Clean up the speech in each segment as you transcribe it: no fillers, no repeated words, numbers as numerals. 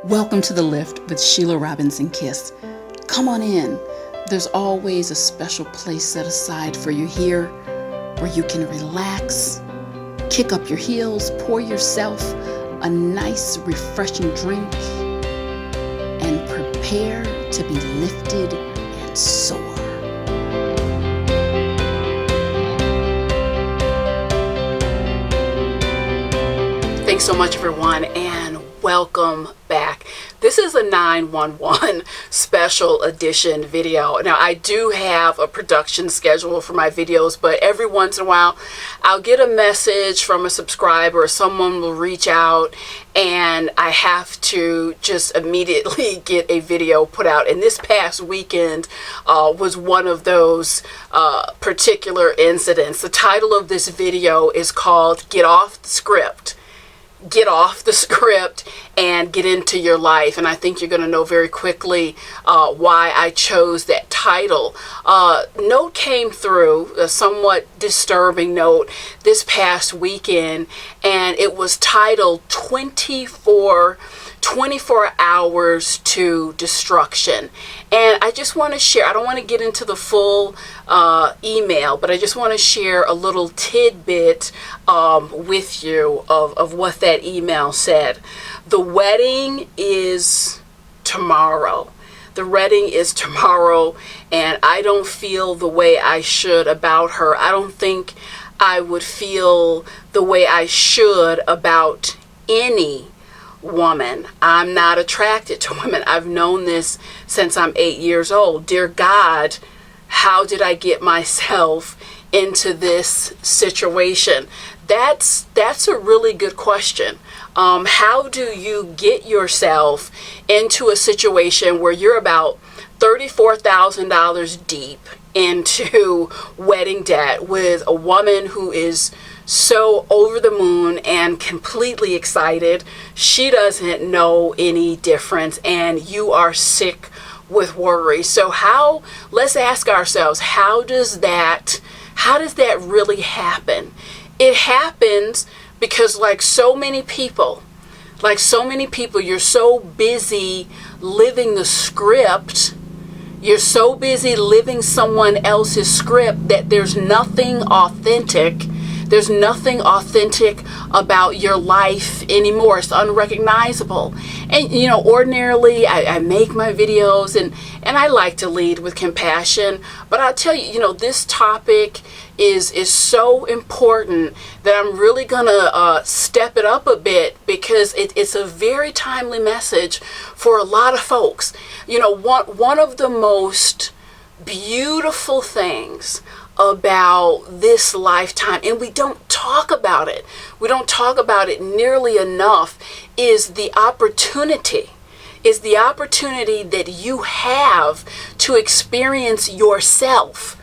Welcome to The Lift with Sheila Robinson-Kiss. Come on in. There's always a special place set aside for you here where you can relax, kick up your heels, pour yourself a nice, refreshing drink, and prepare to be lifted and soar. Thanks so much, everyone, and welcome back. This is a 911 special edition video. Now, I do have a production schedule for my videos, but every once in a while, I'll get a message from a subscriber, or someone will reach out, and I have to just immediately get a video put out. And this past weekend was one of those particular incidents. The title of this video is called Get Off the Script. Get off the script and get into your life. And I think you're going to know very quickly why I chose that title. Note came through, a somewhat disturbing note, this past weekend, and it was titled 24 hours to destruction. And I just want to share, I don't want to get into the full email, but I just want to share a little tidbit with you of what that email said. The wedding is tomorrow. The wedding is tomorrow, and I don't feel the way I should about her. I don't think I would feel the way I should about any woman. I'm not attracted to women. I've known this since I'm 8 years old. Dear God, how did I get myself into this situation? That's a really good question. How do you get yourself into a situation where you're about $34,000 deep into wedding debt with a woman who is so over the moon and completely excited? She doesn't know any difference, and you are sick with worry. So let's ask ourselves, how does that really happen? It happens because like so many people, you're so busy living the script. You're so busy living someone else's script that there's nothing authentic. There's nothing authentic about your life anymore. It's unrecognizable. And, ordinarily I make my videos and I like to lead with compassion. But I'll tell you, this topic is so important that I'm really going to step it up a bit because it's a very timely message for a lot of folks. One of the most beautiful things about this lifetime, and we don't talk about it nearly enough, is the opportunity that you have to experience yourself,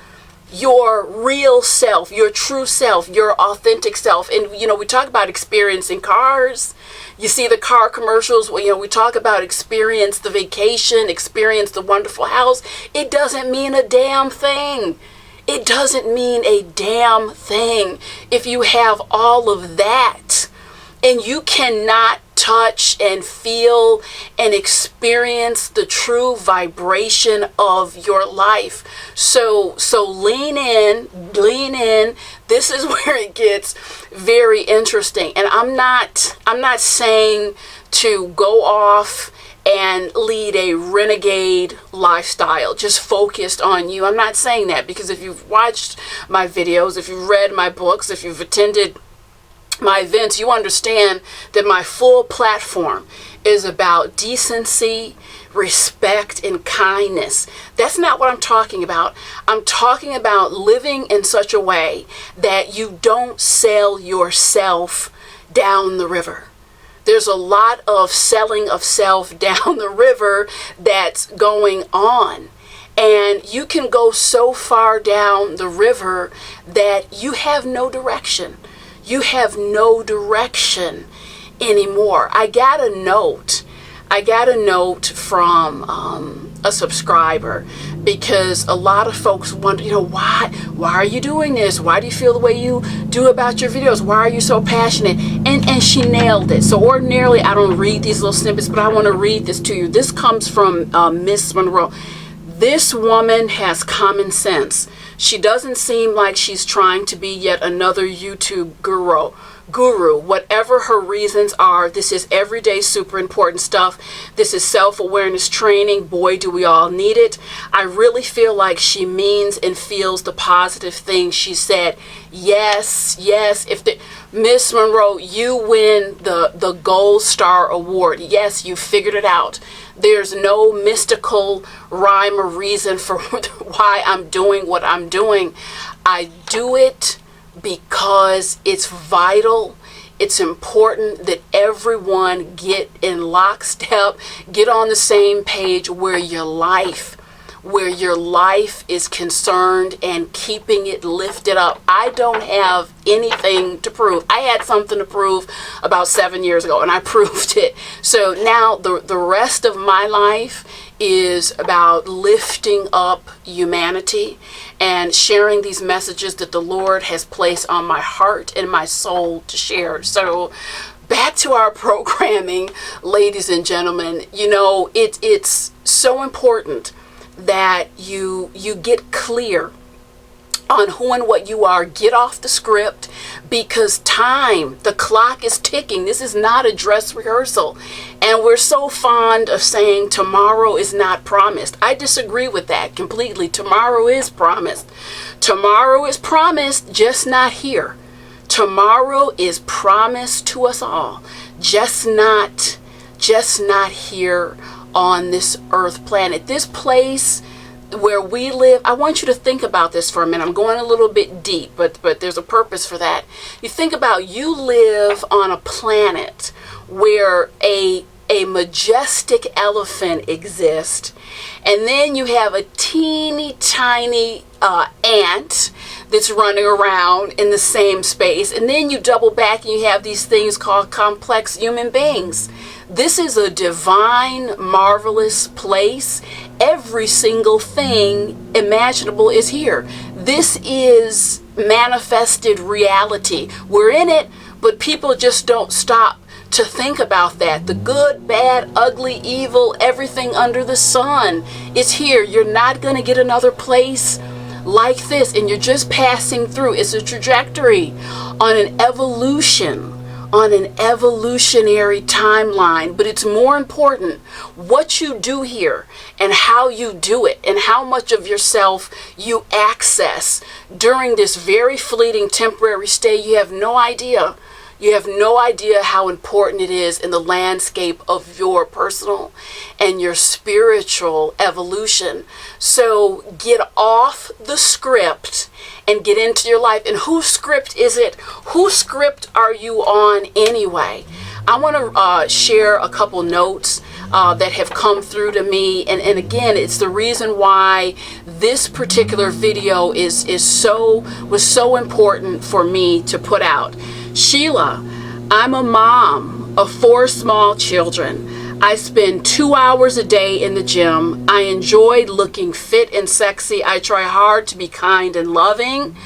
your real self, your true self, your authentic self. And we talk about experiencing cars. You see the car commercials, we talk about experience the vacation, experience the wonderful house. It doesn't mean a damn thing. It doesn't mean a damn thing if you have all of that and you cannot touch and feel and experience the true vibration of your life. So lean in. This is where it gets very interesting. And I'm not saying to go off and lead a renegade lifestyle just focused on you. I'm not saying that, because if you've watched my videos, if you've read my books, if you've attended my events, you understand that my full platform is about decency, respect, and kindness. That's not what I'm talking about. I'm talking about living in such a way that you don't sail yourself down the river. There's a lot of selling of self down the river that's going on. And you can go so far down the river that you have no direction. You have no direction anymore. I got a note from a subscriber because a lot of folks wonder, why are you doing this? Why do you feel the way you do about your videos? Why are you so passionate? And she nailed it. So ordinarily I don't read these little snippets, but I want to read this to you. This comes from Miss Monroe. This woman has common sense. She doesn't seem like she's trying to be yet another YouTube guru. Whatever her reasons are, this is everyday super important stuff. This is self-awareness training. Boy, do we all need it. I really feel like she means and feels the positive things she said. Yes. Miss Monroe, you win the Gold Star Award. Yes, you figured it out. There's no mystical rhyme or reason for why I'm doing what I'm doing. I do it because it's vital. It's important that everyone get in lockstep, get on the same page where your life is concerned and keeping it lifted up. I don't have anything to prove. I had something to prove about 7 years ago, and I proved it. So now the rest of my life is about lifting up humanity and sharing these messages that the Lord has placed on my heart and my soul to share. So back to our programming, ladies and gentlemen, it's so important that you get clear on who and what you are. Get off the script, because the clock is ticking. This is not a dress rehearsal. And we're so fond of saying tomorrow is not promised. I disagree with that completely. Tomorrow is promised. Tomorrow is promised, just not here. Tomorrow is promised to us all, just not here on this earth planet. This place where we live, I want you to think about this for a minute. I'm going a little bit deep, but there's a purpose for that. You think about, you live on a planet where a majestic elephant exists, and then you have a teeny tiny ant that's running around in the same space, and then you double back and you have these things called complex human beings. This is a divine, marvelous place. Every single thing imaginable is here. This is manifested reality. We're in it, but people just don't stop to think about that. The good, bad, ugly, evil, everything under the sun is here. You're not going to get another place like this, and you're just passing through. It's a trajectory on an evolutionary timeline, but it's more important what you do here and how you do it and how much of yourself you access during this very fleeting temporary stay. You have no idea. You have no idea how important it is in the landscape of your personal and your spiritual evolution. So get off the script and get into your life. And whose script is it? Whose script are you on anyway? I want to share a couple notes that have come through to me. And again, it's the reason why this particular video was so important for me to put out. Sheila, I'm a mom of 4 small children. I spend 2 hours a day in the gym. I enjoy looking fit and sexy. I try hard to be kind and loving.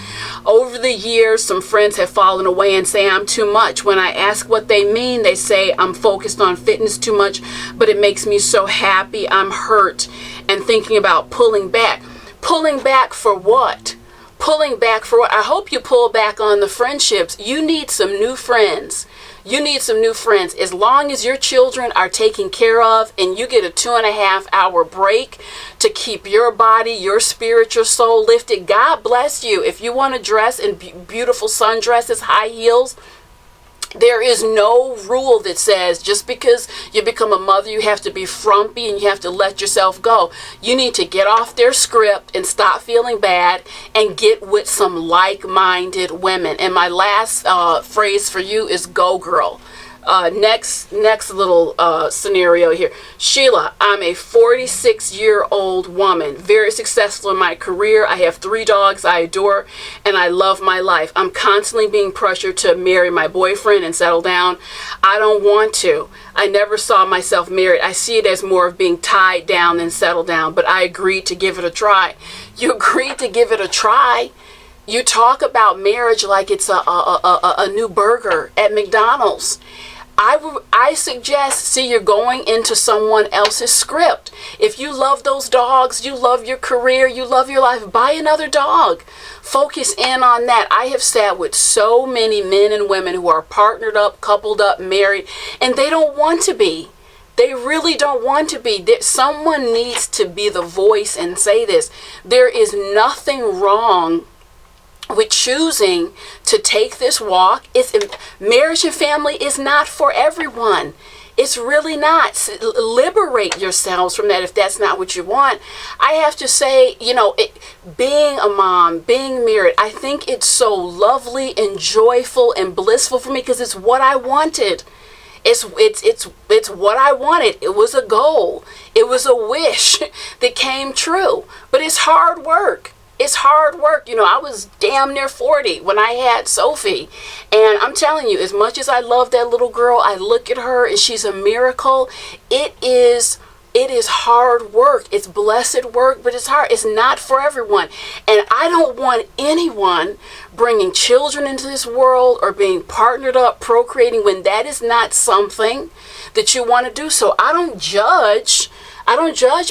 Over the years, some friends have fallen away and say I'm too much. When I ask what they mean, they say I'm focused on fitness too much, but it makes me so happy. I'm hurt and thinking about pulling back. Pulling back for what? Pulling back for what? I hope you pull back on the friendships. You need some new friends. You need some new friends. As long as your children are taken care of and you get a 2.5-hour break to keep your body, your spirit, your soul lifted, God bless you. If you want to dress in beautiful sundresses, high heels, there is no rule that says just because you become a mother, you have to be frumpy and you have to let yourself go. You need to get off their script and stop feeling bad and get with some like-minded women. And my last phrase for you is go girl. Next little scenario here. Sheila, I'm a 46-year-old woman, very successful in my career. I have 3 dogs I adore, and I love my life. I'm constantly being pressured to marry my boyfriend and settle down. I don't want to. I never saw myself married. I see it as more of being tied down than settled down, but I agreed to give it a try. You agreed to give it a try? You talk about marriage like it's a new burger at McDonald's. I suggest, see, you're going into someone else's script. If you love those dogs, you love your career, you love your life, buy another dog. Focus in on that. I have sat with so many men and women who are partnered up, coupled up, married, and they don't want to be. They really don't want to be. Someone needs to be the voice and say this. There is nothing wrong with choosing to take this walk. Marriage and family is not for everyone. It's really not. Liberate yourselves from that if that's not what you want. I have to say, being a mom, being married, I think it's so lovely and joyful and blissful for me because it's what I wanted. It's what I wanted. It was a goal. It was a wish that came true. But it's hard work. It's hard work. I was damn near 40 when I had Sophie. And I'm telling you, as much as I love that little girl, I look at her and she's a miracle. It is hard work. It's blessed work, but it's hard. It's not for everyone. And I don't want anyone bringing children into this world or being partnered up, procreating, when that is not something that you want to do. So I don't judge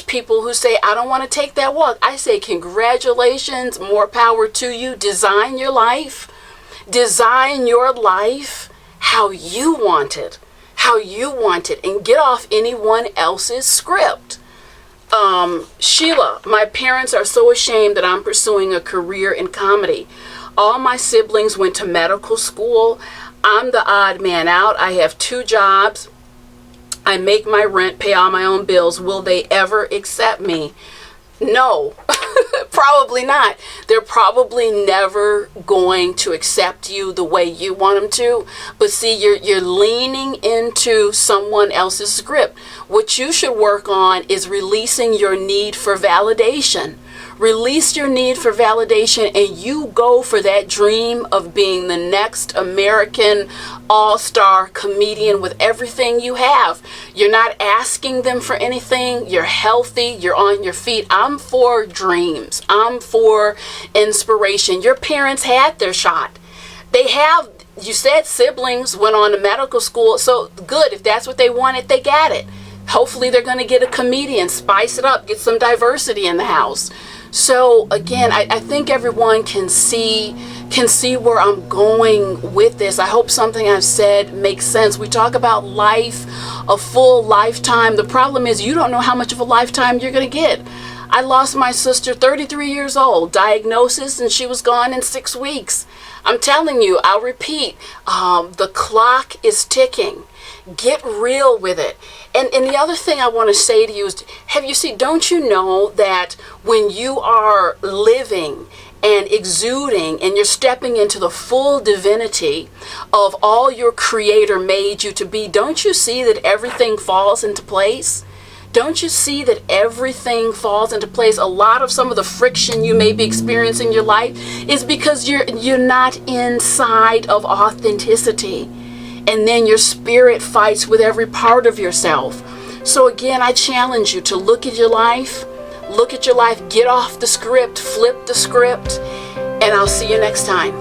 people who say, I don't want to take that walk. I say, congratulations, more power to you. Design your life. Design your life how you want it. And get off anyone else's script. Sheila, my parents are so ashamed that I'm pursuing a career in comedy. All my siblings went to medical school. I'm the odd man out. I have 2 jobs. I make my rent, pay all my own bills. Will they ever accept me? No, probably not. They're probably never going to accept you the way you want them to. But see, you're leaning into someone else's script. What you should work on is releasing your need for validation. Release your need for validation and you go for that dream of being the next American all-star comedian with everything you have. You're not asking them for anything. You're healthy. You're on your feet. I'm for dreams. I'm for inspiration. Your parents had their shot. You said siblings went on to medical school. So good. If that's what they wanted, they got it. Hopefully they're going to get a comedian, spice it up, get some diversity in the house. So again, I think everyone can see where I'm going with this. I hope something I've said makes sense. We talk about life, a full lifetime. The problem is you don't know how much of a lifetime you're going to get. I lost my sister 33 years old, diagnosis, and she was gone in 6 weeks. I'm telling you, I'll repeat, the clock is ticking. Get real with it. And the other thing I want to say to you is, don't you know that when you are living and exuding and you're stepping into the full divinity of all your Creator made you to be, don't you see that everything falls into place? Don't you see that everything falls into place? A lot of some of the friction you may be experiencing in your life is because you're not inside of authenticity. And then your spirit fights with every part of yourself. So again, I challenge you to look at your life, get off the script, flip the script, and I'll see you next time.